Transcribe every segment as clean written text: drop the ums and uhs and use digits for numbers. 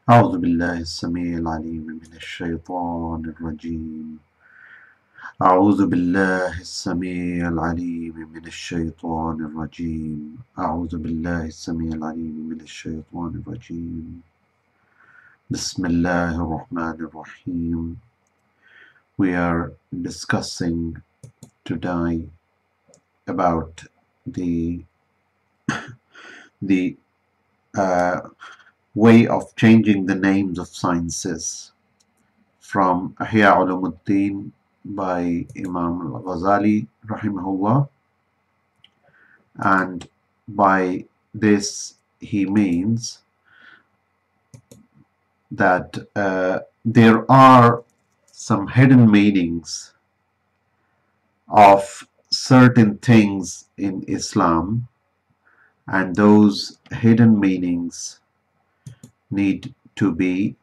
أعوذ بالله السميع العليم من الشيطان الرجيم. أعوذ بالله السميع العليم من الشيطان الرجيم. أعوذ بالله السميع العليم من الشيطان الرجيم. بسم الله الرحمن الرحيم. We are discussing today about the way of changing the names of sciences from Ihya Ulumuddin by Imam Ghazali rahimahullah, and by this he means that there are some hidden meanings of certain things in Islam, and those hidden meanings need to be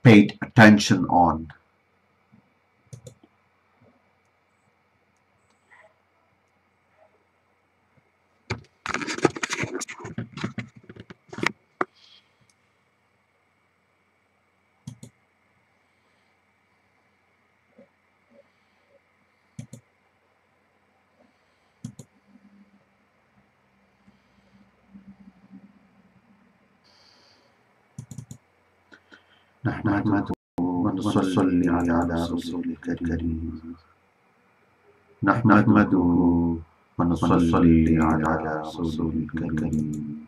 paid attention on. نحمده ونصلي على رسولك الكريم. نحمده ونصلي على رسولك الكريم.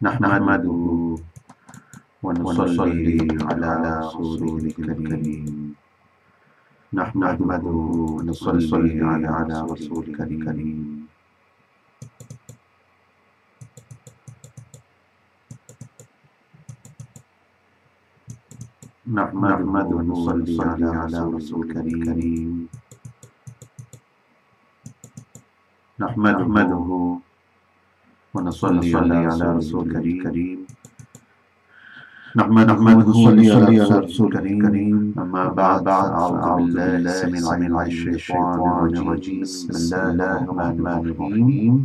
نحمده ونصلي على رسولك الكريم. نحمده ونصلي على رسولك الكريم. نحمده ونصلي على رسولك الكريم. نحمده ونصلي على رسولك الكريم. نحمده ونصلي على رسولك الكريم. أما بعد، أعوذ بالله السميع العليم من الشيطان الرجيم. بسم الله الرحمن الرحيم.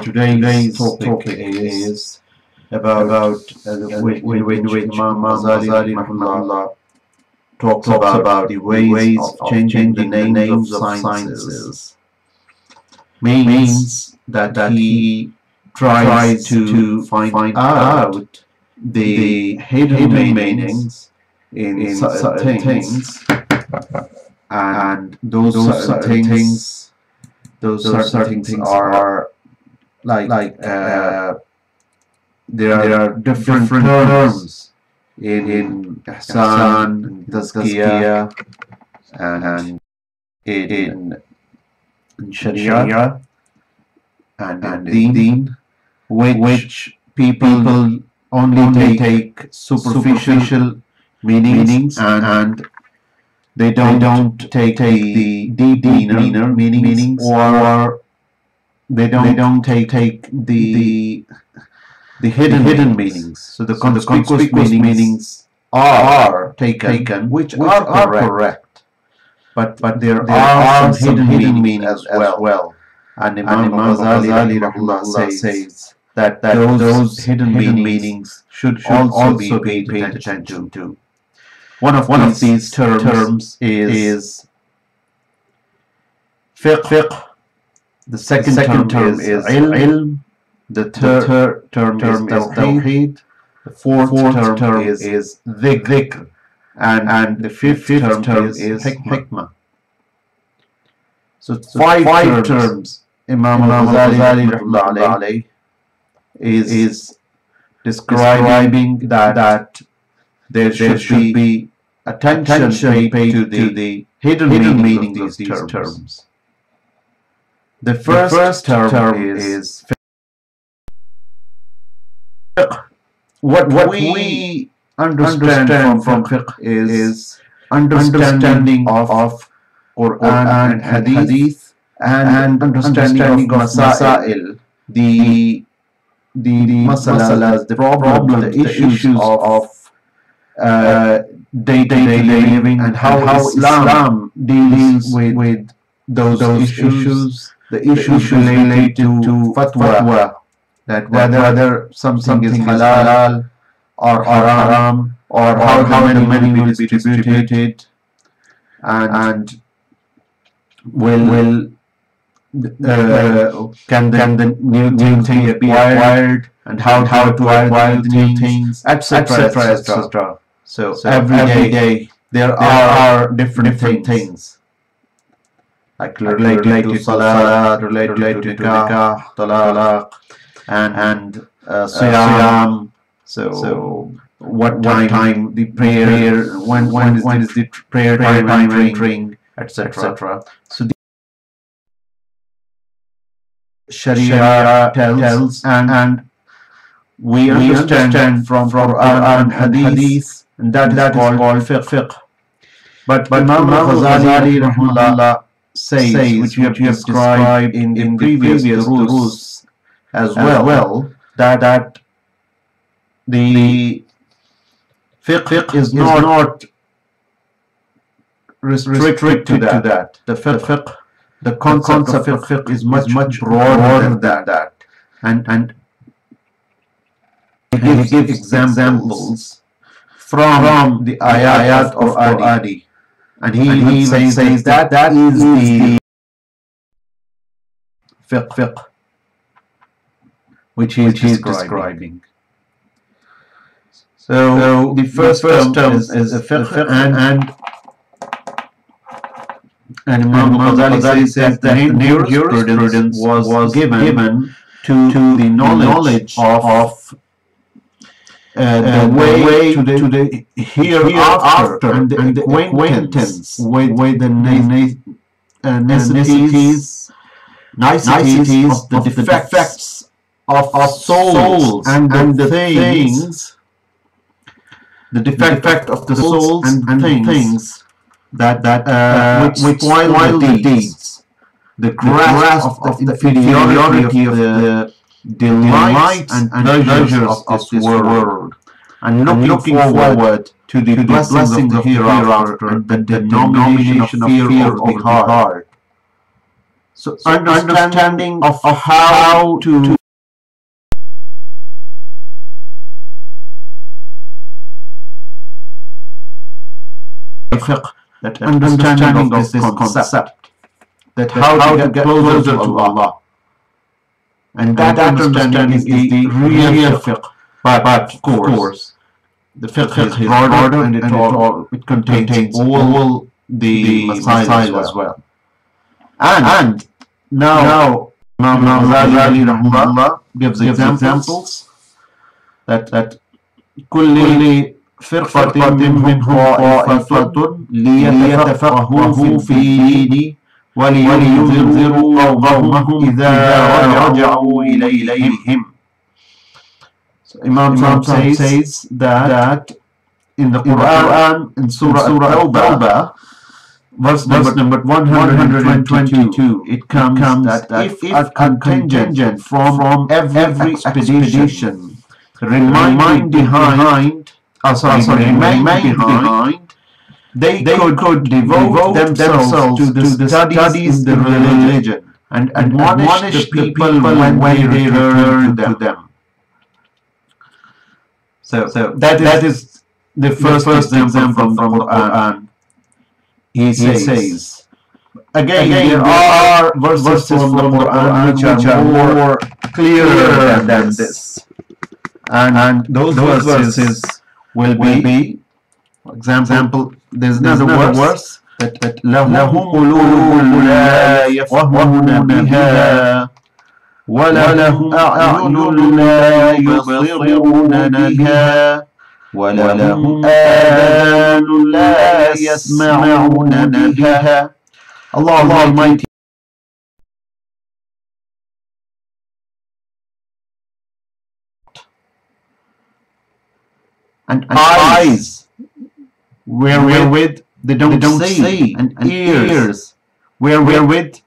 Today's topic is about when Imam Ghazali talks about the ways of changing the names of sciences. Means that he tries to find out the hidden meanings in certain things, and those certain things are like there are different terms in ihsan, tazkiyah, and in sharia and deen, which people only take superficial meanings, and they don't take the deep meanings, or they don't take the hidden meanings. So the conspicuous meanings are taken, which are correct, but there are some hidden meanings as well. And Imam Ghazali says that those hidden meanings should also be paid attention to. One of these terms is fiqh. The second term is ilm. The third term is tawheed. The fourth term is dhikr. And the fifth term is hikmah. So five terms Imam Ghazali is describing that there should be attention paid to the hidden meanings of these terms. The first term is fiqh. What we understand from fiqh is understanding of Quran and Hadith, and understanding of Masail, the masalas, the problems, the issues of day-to-day living, and how Islam deals with those issues, the issues related to fatwa, that whether something is halal or haram, or how the money will be distributed, and can the new things be acquired, and how to acquire the new things, etc., etc. So every day there are different things, like related to salat, related to nikah, talaq, and siyam. So what time the prayer, when is the prayer time entering, etc. So the Sharia tells, and we understand from Quran and Hadith, and that is called fiqh. But Imam Ghazali rahimahullah says, which we have described in previous rules as well, that the fiqh is not restricted to that. The concept of fiqh is much broader than that, and he gives examples from the ayat of Qur'an, and he even says that is the fiqh which he is describing. So the first term is fiqh, and Imam Ghazali says that new jurisprudence was given to the knowledge of the way to the hereafter, and the acquaintance with the niceties of the defects of souls, and the things, the defect of the souls and things that which spoil the deeds, the grasp of the inferiority of the delights and pleasures of this world, and looking forward to the blessings of hereafter, and the denomination of fear of the heart. So understanding of how to fiqh, that understanding of this concept, that how to get closer to Allah, and that understanding is the real fiqh. But of course, the fiqh is broader, and it contains all the masail as well. And now Imam Ghazali rahimahullah gives examples that kulli فرقة منهم طائفة ليتفقهوا في الدين ولينذروا قومهم إذا رجعوا إليهم. So Imam says that in the Quran, in Surah Al-Tawbah, verse number 122, it comes that if a contingent from every expedition remain behind, they could devote themselves to the studies in the religion, and admonish people when they return to them. So that is the first example from the Quran. He says, again there are verses from the Quran which are more clear than this, and those verses will be, for example, there's another verse that لَهُمْ قُلُوبٌ لَا يَفْقَهُونَ بِهَا وَلَهُمْ أَعْيُنٌ لَا يُبْصِرُونَ بِهَا وَلَهُمْ آذَانٌ لَا يَسْمَعُونَ بِهَا. Allah Almighty and eyes wherewith they don't see, and ears wherewith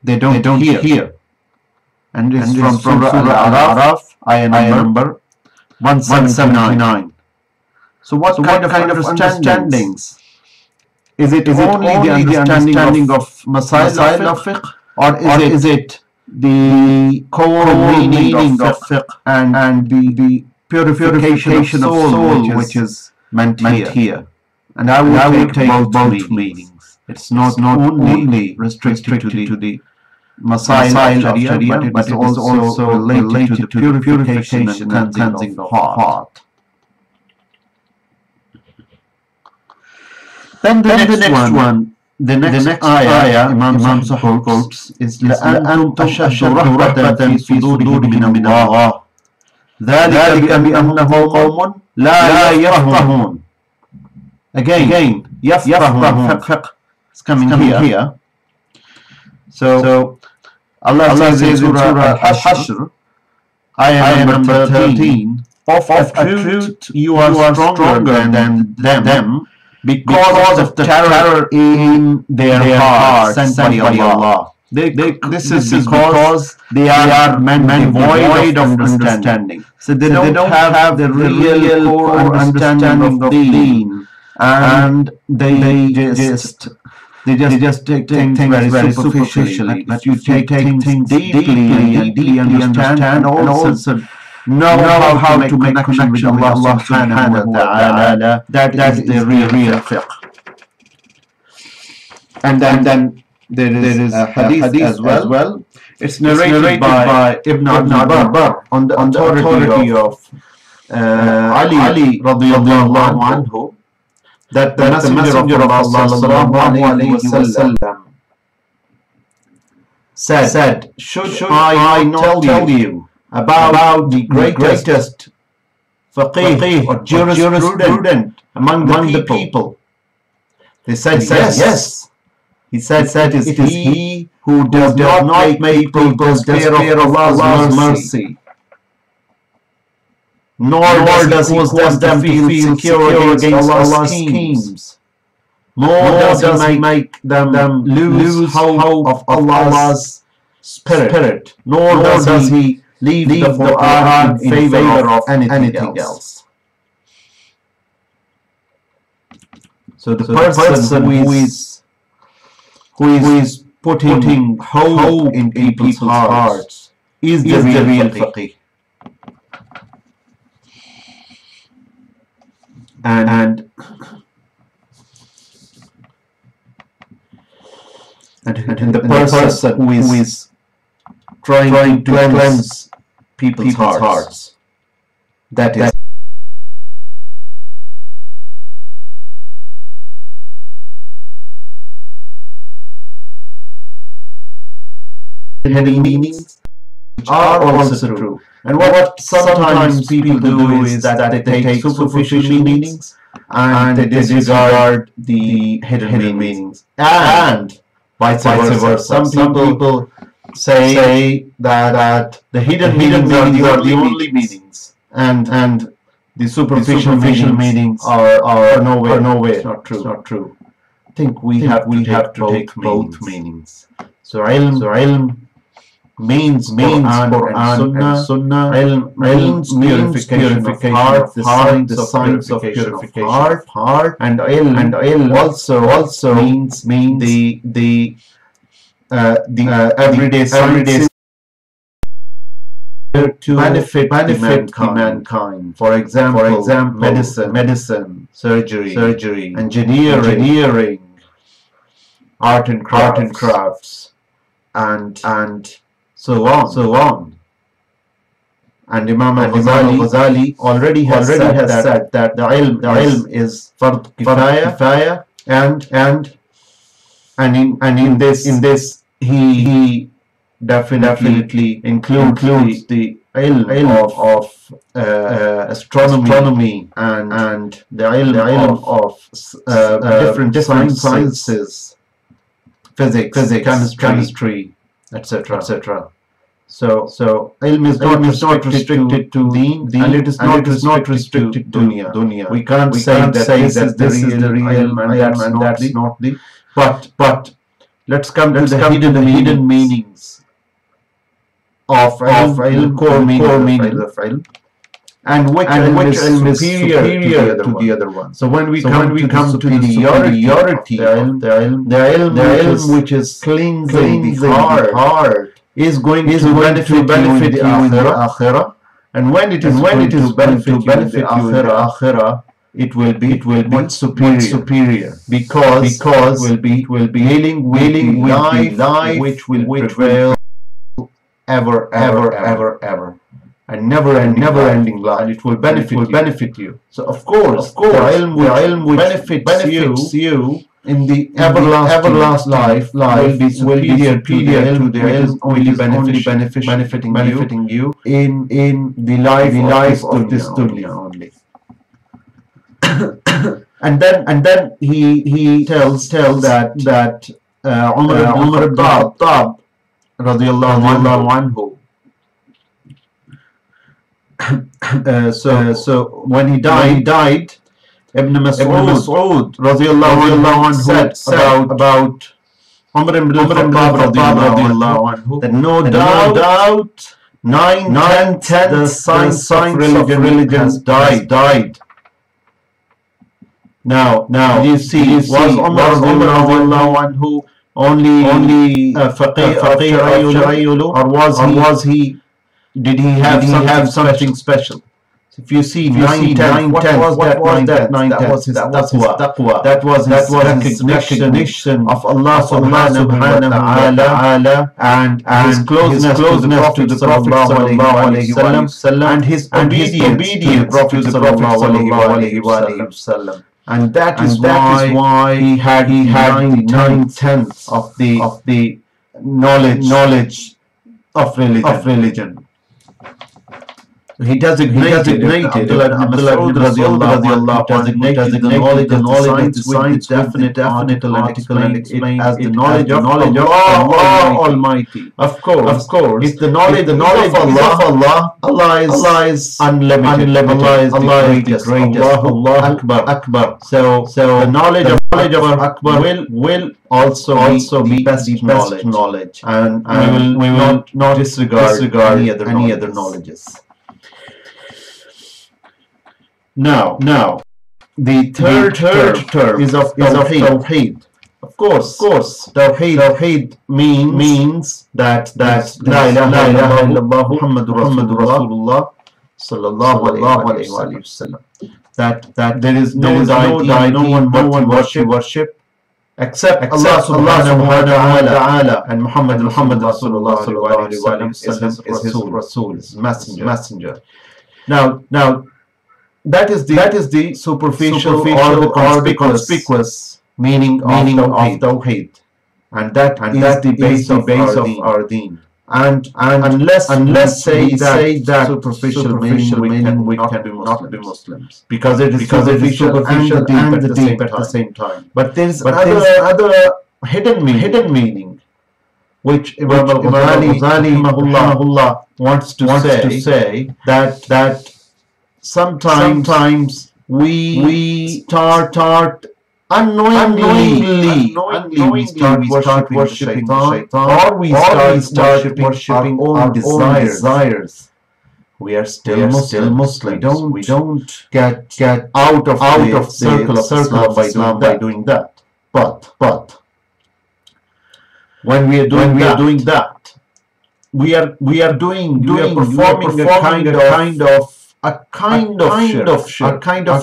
they don't hear. And it's from Surah Al-Araf, ayah number 179. So what kind of understandings? Is it only the understanding of Masail of fiqh, or is it the core meaning of fiqh and the purification of soul which is meant here? And I will take both meanings. It's not only restricted to the Masail of Sharia, but it is also related to the purification and cleansing of heart. Then the next ayah Imam quotes is لأنتم أشد رهبة في صدورهم من الله ذلك بأنهم قوم لا يفقهون. Again, يفقهون fiqh is coming here. So Allah says in Surah Al-Hashr, ayah number 13, of truth you are stronger than them, because of the terror in their hearts sent by Allah. This is because they are men devoid of understanding. So they don't have the real core understanding of deen, and they just take things very superficially. But you take things deeply and deeply understand, and also know how to make connection with Allah subhanahu wa ta'ala. That is the real fiqh. And then there is a hadith as well. It's narrated by Ibn Abbar on the authority of Ali radiyallahu anhu, that the Messenger of Allah sallallahu alayhi wa sallam said, should I not tell you about the greatest faqih or jurisprudent among the people? They said yes. He said it is he who does not make people despair of Allah's mercy, nor does he cause them to feel secure against Allah's schemes, nor does he make them lose hope of Allah's spirit, nor does he leave the Quran in favor of anything else. So the person who is putting hope in people's hearts is the real faqih. And the person who is trying to cleanse people's hearts, that is hidden meanings, which are also true. And what sometimes people do is that they take superficial meanings and they disregard the hidden meanings, and vice versa. Some people say that the hidden meanings are the only meanings, and the superficial meanings are nowhere. It's not true. I think we have to take both meanings. So ilm means Quran and Sunnah. Ilm means purification of heart, the science of purification of heart, and ilm also means the everyday science to benefit mankind. For example, medicine, surgery, engineering, art and crafts, and so on. And Imam Ghazali already has said that the ilm is fard kifaya, and in this he definitely includes the ilm of astronomy and the ilm of different sciences, physics, chemistry, etc. So ilm is not restricted to deen, and it is not restricted to dunya. We can't say that this is the real ilm and that's not the. But let's come to the hidden meanings of ilm, core meaning of ilm. and which ilm is superior to the other one. So when we come to the superiority of the ilm which is cleansing the heart is going to benefit you in the akhirah. And when it is going to benefit you in the akhirah, it will be much superior because it will be dealing with the life which will prevail ever, and never ending life, and it will benefit you. So of course the ilm which benefits you in the everlasting life will be superior to the ilm only benefiting you in the life of this dunya only. and then he tells that Umar ibn Khattab radiyallahu anhu, so when he died, Ibn Mas'ud radiyallahu anhu said about Umar ibn Khattab radiyallahu anhu that no doubt 9/10 the science of religion has died. Now you see, was Umar radiyallahu anhu only faqih, or did he have something special? If you see 9/10, what was that 9/10? That was his taqwa. That was his recognition of Allah subhanahu wa ta'ala and his closeness to the Prophet sallallahu alayhi wa sallam, and his obedience to the Prophet sallallahu alayhi wa sallam. And that is why he had 9/10 of the knowledge of religion. He designated Abdullah ibn Mas'ud designated the knowledge of the science definite article and explained as the knowledge of Allah Almighty. Of course, it's the knowledge of Allah. Allah is unlimited. Allah is the greatest. Allah Akbar. So the knowledge of Akbar will also be best knowledge, and we will not disregard any other knowledges. Now, the third term is of Tawheed. Of course, Tawheed means that La ilaha illallah Muhammadur Rasulullah sallallahu alayhi wa sallam. That there is no deity, no one worship except Allah subhanahu wa ta'ala, and Muhammad Rasulullah sallallahu alayhi wa sallam is his Rasul, his messenger. Now that is the superficial or the conspicuous meaning of Tawheed, and that is the base of our deen. And unless say that superficial meaning, we cannot be Muslims, because it is superficial and the deep at the same time. But there is other hidden meaning which Imam Ghazali wants to say that sometimes we start unknowingly we start worshipping shaitan, or we start worshipping our own desires. We are still Muslims. We don't get out of circle of Islam by doing that. But when we are doing that, we are performing a kind of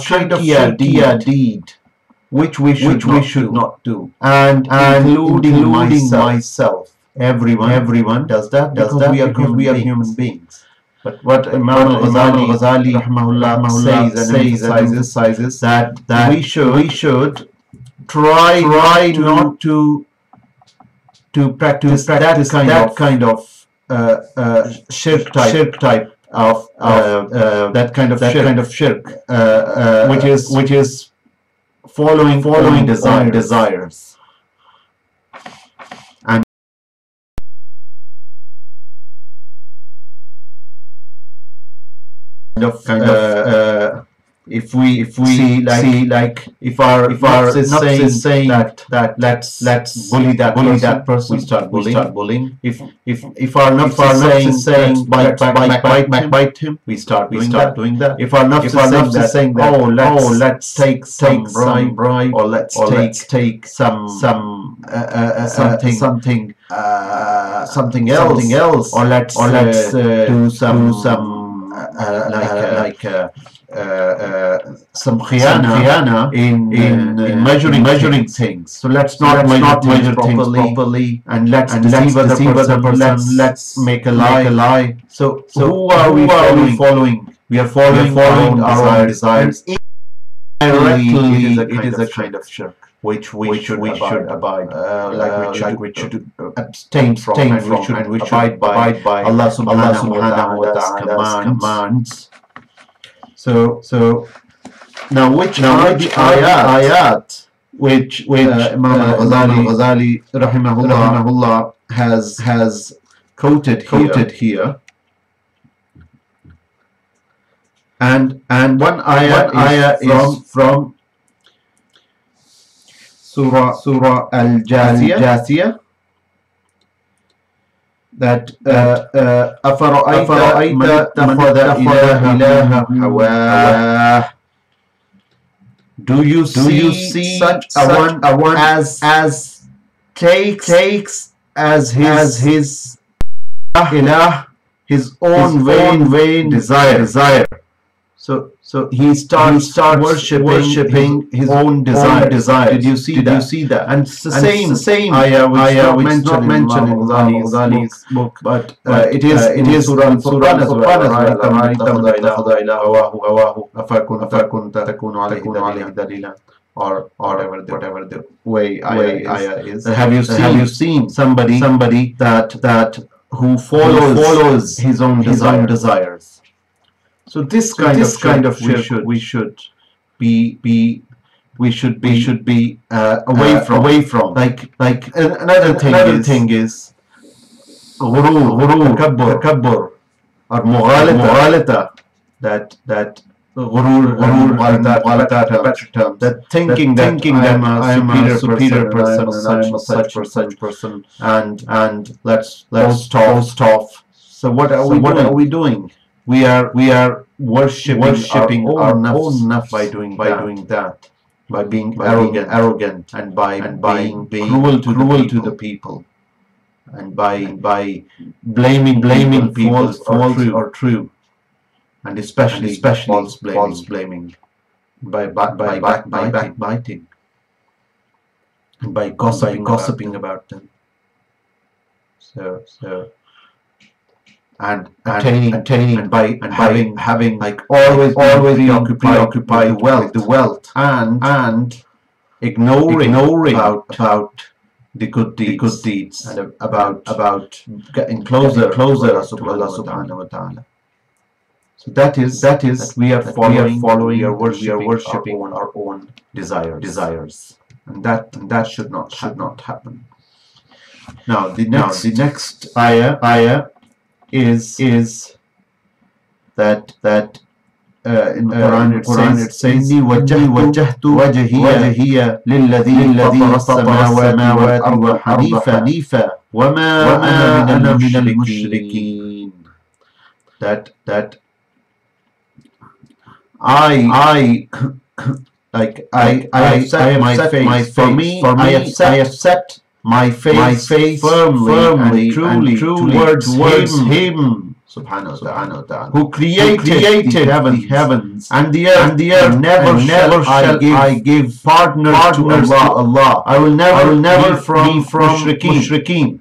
shirkiyah deed, which we should not do, and including myself. Everyone does that because we are human beings. But what Imam Ghazali rahimahullah says and emphasizes that we should try not to practice that kind of shirk type of that kind of shirk, which is following desires. And if we see like if our nafs is saying that let's bully that person, we start bullying. If our nafs is saying bite him, we start doing that. If our nafs is saying that let's take some bribe, or let's take something else, or let's do some khiyana in measuring things. So let's not measure things properly, and let's deceive other person. Let's make a lie. So who are we following? We are following our own desires. Indirectly, it is a kind of shirk, which we should abide, which should abstain from, and we should abide by Allah subhanahu wa ta'ala's commands. So now which are the ayat which Imam Ghazali rahimahullah has quoted here, and one ayah is from Surah Al-Jathiyah, that أَفَرَأَيْتَ مَنِ اتَّخَذَ إِلَهَهُ هَوَاهُ. Do you see such a one as takes as his ilah, his own vain desire? So he starts worshipping his own desire. Did you see that? And it's the same ayah which is not mentioned in Ghazali's book, but it is Surah Al-Furqan as well, or whatever the way ayah is. Have you seen somebody that who follows his own desires? So this kind of we should be away from. Like another thing is ghurur, takabbur, or mughalata. That ghurur, that thinking that I am a superior person, and I'm such person, and let's boast off. So what are we doing? We are worshipping our own nafs by doing that, by being arrogant, and by being cruel to the people, and by blaming people false or true, and especially false blaming, by backbiting, and by gossiping about them. So. And attaining and having like always preoccupied with the wealth, and ignoring about the good deeds, and about getting closer to Allah subhanahu wa ta'ala. So that is we are following, we are worshipping our own desires, and that should not happen. Now the next ayah is that in the Quran it says وَجَّهْتُ وَجْهِيَ لِلَّذِي فَطَرَ السَّمَاوَاتِ حَنِيفًا وَمَا أَنَا مِنَ الْمُشْرِكِينَ. That I have set my faith firmly and truly towards Him, subhanahu wa ta'ala, who created the heavens and the earth. Never shall I give partners to Allah. I will never be from mushrikeen.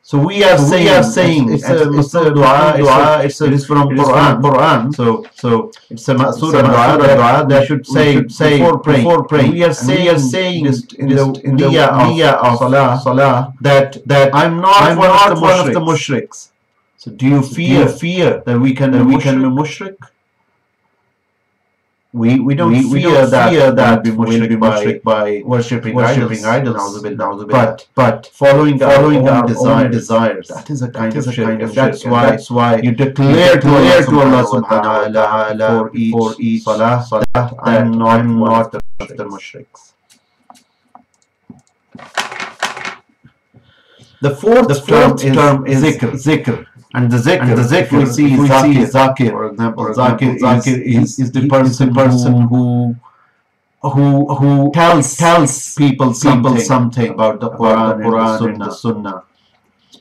So we are saying it's a dua. It is from Quran. So it's a ma'sura dua that should say before praying. We are saying this in the niyyah of salah that I'm not one of the mushriks. So do you fear that we can be mushrik? we don't fear that we will be mushrik by worshipping idols. But following our own desires, that is a kind of shirk. That's why you declare to Allah subhanahu wa ta'ala for each salah that I'm not the mushriks. The fourth term is zikr. And the zikr we see is zakir. For example, zakir is the person who tells people something about the Quran and the Sunnah.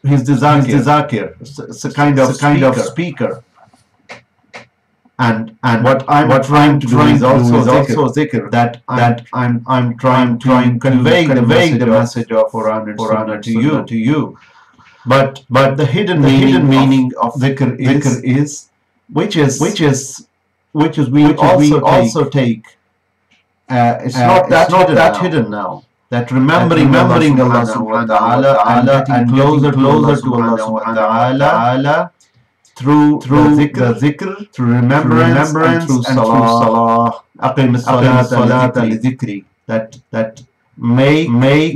He's the zakir. It's a kind of speaker. And what I'm trying to do is also zikr. That I'm trying to convey the message of Quran and Sunnah to you. But the hidden meaning of dhikr is which we also take. It's not that hidden now. That remembering Allah subhanahu wa ta'ala and closer to Allah subhanahu wa ta'ala through the dhikr, through remembrance and through salah. Aqim as-salata li dhikri. That make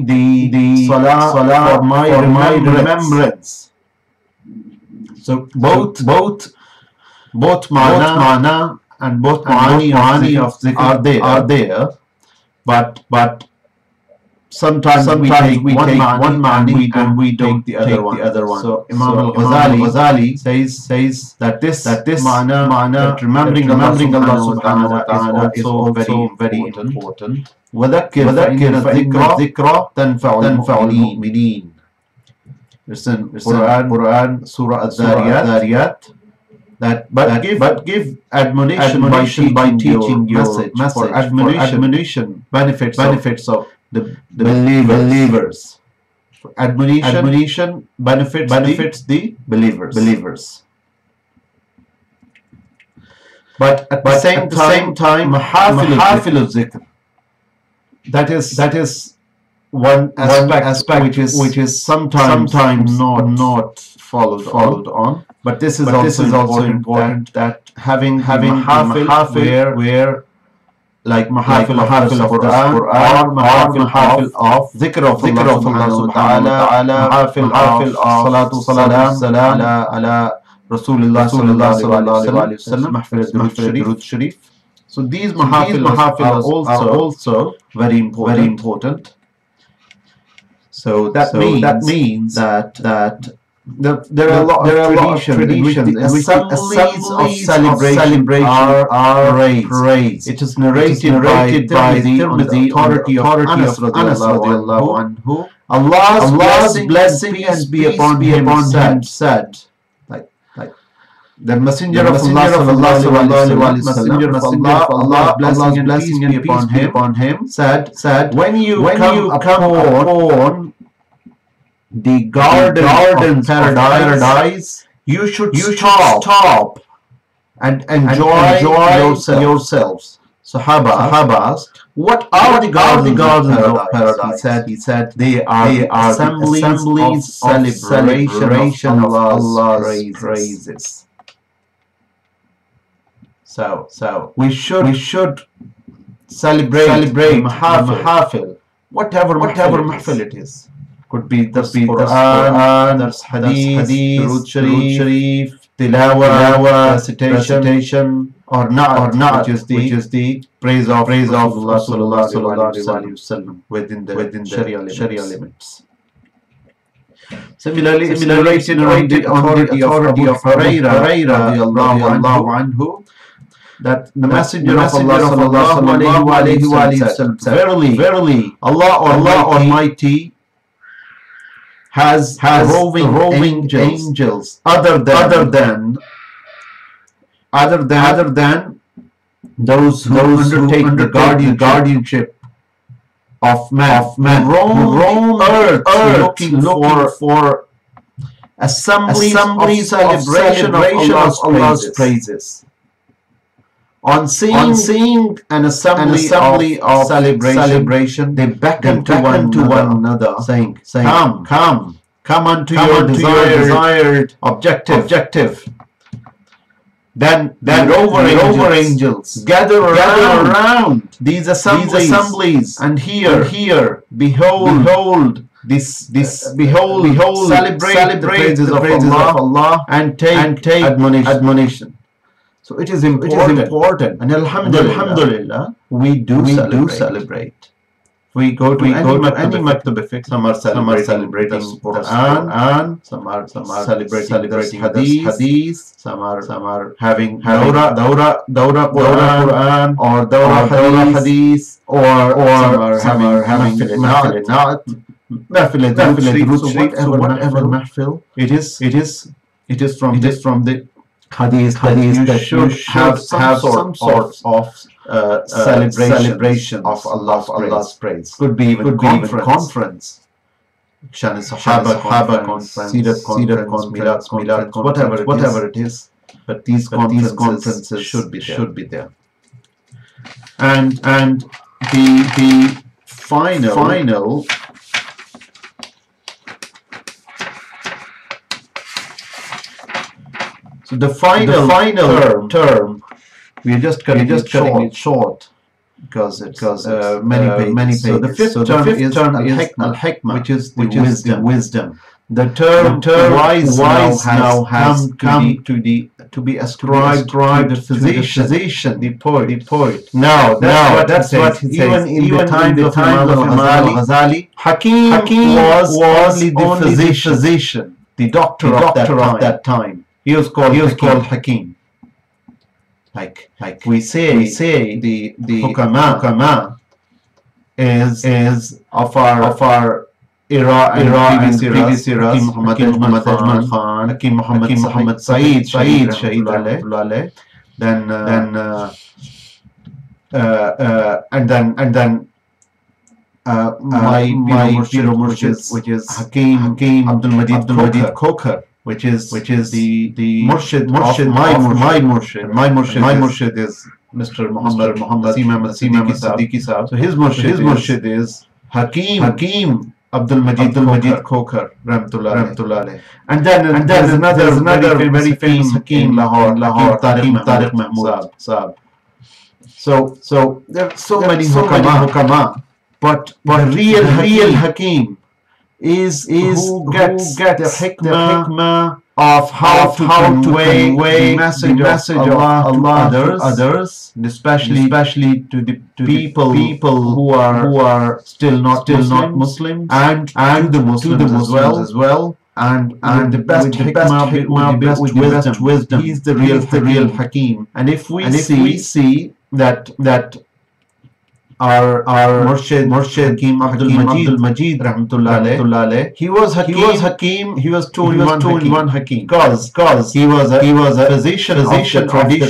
the salah for my remembrance. So both ma'na and both ma'ani of dhikr are there, but sometimes we take one ma'ani and we don't take the other one. So Imam Ghazali says that this ma'na, remembering Allah subhanahu wa ta'ala is also very important. وَذَكِّرْ الذِّكْرَ تَنْفَعُ الْمُؤْمِنِينَ. It's in Quran, Surah Al-Zariyat. But give admonition by teaching your message. For admonition benefits of the believers. Admonition benefits the believers. But at the same time, mahafil al-zikr. That is one aspect which is sometimes not followed on. But this is also important that having mahafil where like mahafil of Quran or mahafil of dhikr of Allah subhanahu wa ta'ala, mahafil of salatu salam ala Rasulullah sallallahu alaihi wasallam, mahfil durud sharif. So these mahafil are also very important. So that means that there are a lot of traditions. Assemblies of celebration are praised. It is narrated by the authority of Anas radiallahu anhu. Allah's blessing and be upon him said. The Messenger of Allah, blessing and peace be upon him, said, when you come upon the gardens of paradise, you should stop and enjoy yourselves. Sahaba asked, what are the gardens of paradise? He said, they are assemblies of celebration of Allah's praises. So we should celebrate mahafil, whatever mahfil it is. Could be the Quran, there's hadith, durud sharif, tilawa, recitation, or not, which is the praise of Allah sallallahu alaihi wasallam within the Sharia limits. Similarly, it's narrated on the authority of Hurairah radiallahu anhu that the Messenger of Allah sallallahu alaihi wasallam said, verily, Allah Almighty has roving angels other than those who undertake the guardianship of man, roam earth looking for assemblies of celebration of Allah's praises. On seeing an assembly of celebration, they beckon to one another, saying, come unto your desired objective. Then rover angels gather around these assemblies, and here behold celebrate the praises of Allah and take admonition. So it is important, and alhamdulillah we do celebrate. We go to any maktab, some are celebrating Quran, some are celebrating hadith, some are having Dawra Quran or Dawra hadith, or some are having Mahfil whatever mahfil it is from the hadith that you should have some sort of celebration of Allah's praise. Could be even conference. Sahaba conference, Sirat conference, Milad conference, whatever it is. But these conferences should be there. And the final so the final term, we are just cutting it short because many pages. So the fifth term is al-hikmah, which is the wisdom. The term wise now has come to be ascribed to the physician, the poet. Now that's what he says. Even in the time of Imam Ghazali, Hakim was only the physician, the doctor of that time. He was called Hakim. Like we say the hukama is of our era and previous eras. Hakim Muhammad Ajmal Khan, Hakim Muhammad Saeed Shahid, then my Piro Murshid, which is Hakim Abdul Majid Khokhar, which is the Murshid of my Murshid is Mr. Muhammad Imam Siddiqui Sahab. So his Murshid is Hakim Abdul Majid Khokhar Rahmatullah. And then there's another very famous Hakim Lahore Tariq Mahmud Sahab. So there are so many hukama, but the real Hakim is who gets the hikmah of how to convey the message of Allah to others, especially to the people who are still not Muslims, and to the Muslims as well. And the best hikmah, the best wisdom. He's the real Hakim. And if we see that our Murshid Hakim Abdul Majid Rahmatullah, he was Hakim, he was two in one Hakim, because he was a physician of the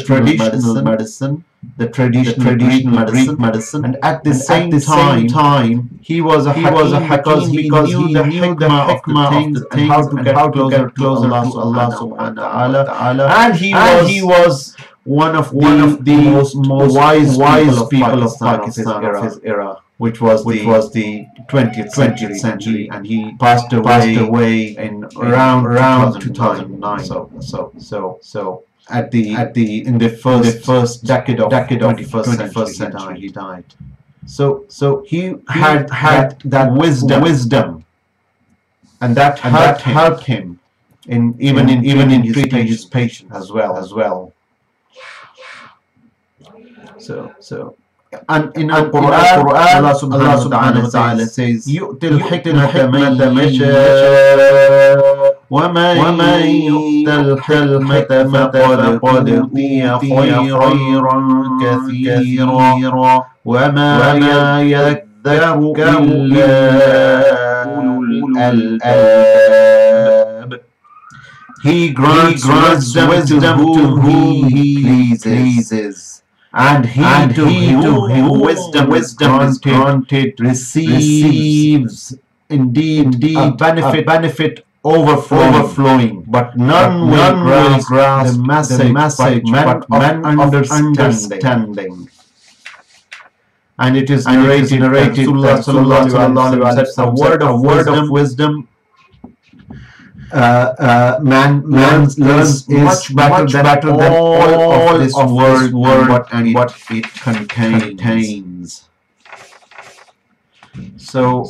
traditional medicine, the traditional Greek medicine, and at the same time he was a Hakim because he knew the hikmah of the things and how to get closer to Allah subhanahu wa ta'ala, and he was one of the most wise people of Pakistan of his era, which was the 20th century, and he passed away in around 2009. So in the first decade of 21st century he died. So he had that wisdom, and that helped him in treating his patients as well. So and in the Quran, Allah subhanahu wa ta'ala says, يُؤْتِ الْحِكْمَةَ مَنْ يَشَاءُ وَمَنْ يُؤْتَ الْحِكْمَةَ فَقَدْ أُوتِيَ خَيْرًا كَثِيرًا وَمَا يَذَّكَّرُ إِلَّا أُولُو الْأَلْبَابِ. He grants wisdom to whom he pleases. And he to whom wisdom is granted receives indeed a benefit overflowing, but none will grasp the message but men understanding. And it is narrated that Rasulullah sallallahu alaihi wasallam said, a word of wisdom man learns much better than all of this word and what it contains. So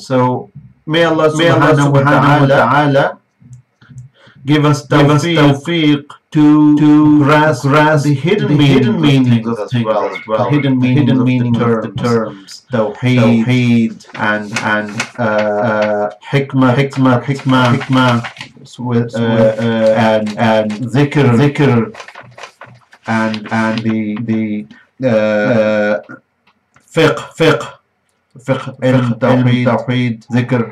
may Allah subhanahu wa ta'ala give us tawfiq to grasp the hidden meanings of things as well. The hidden meaning of the terms tawheed and hikmah and dhikr and the fiqh ilm, tawheed, dhikr,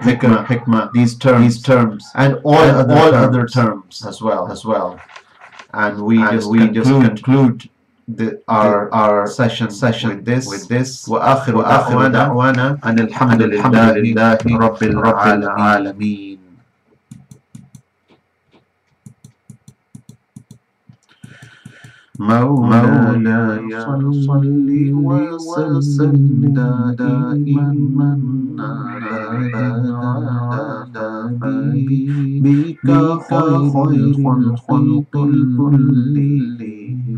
hikmah, these terms, and all other terms as well. And we just conclude our session with this. وآخر دعوانا أن الحمد لله رب العالمين. مولاي صل وسلم دائما على حبيبك خير الخلق كلهم.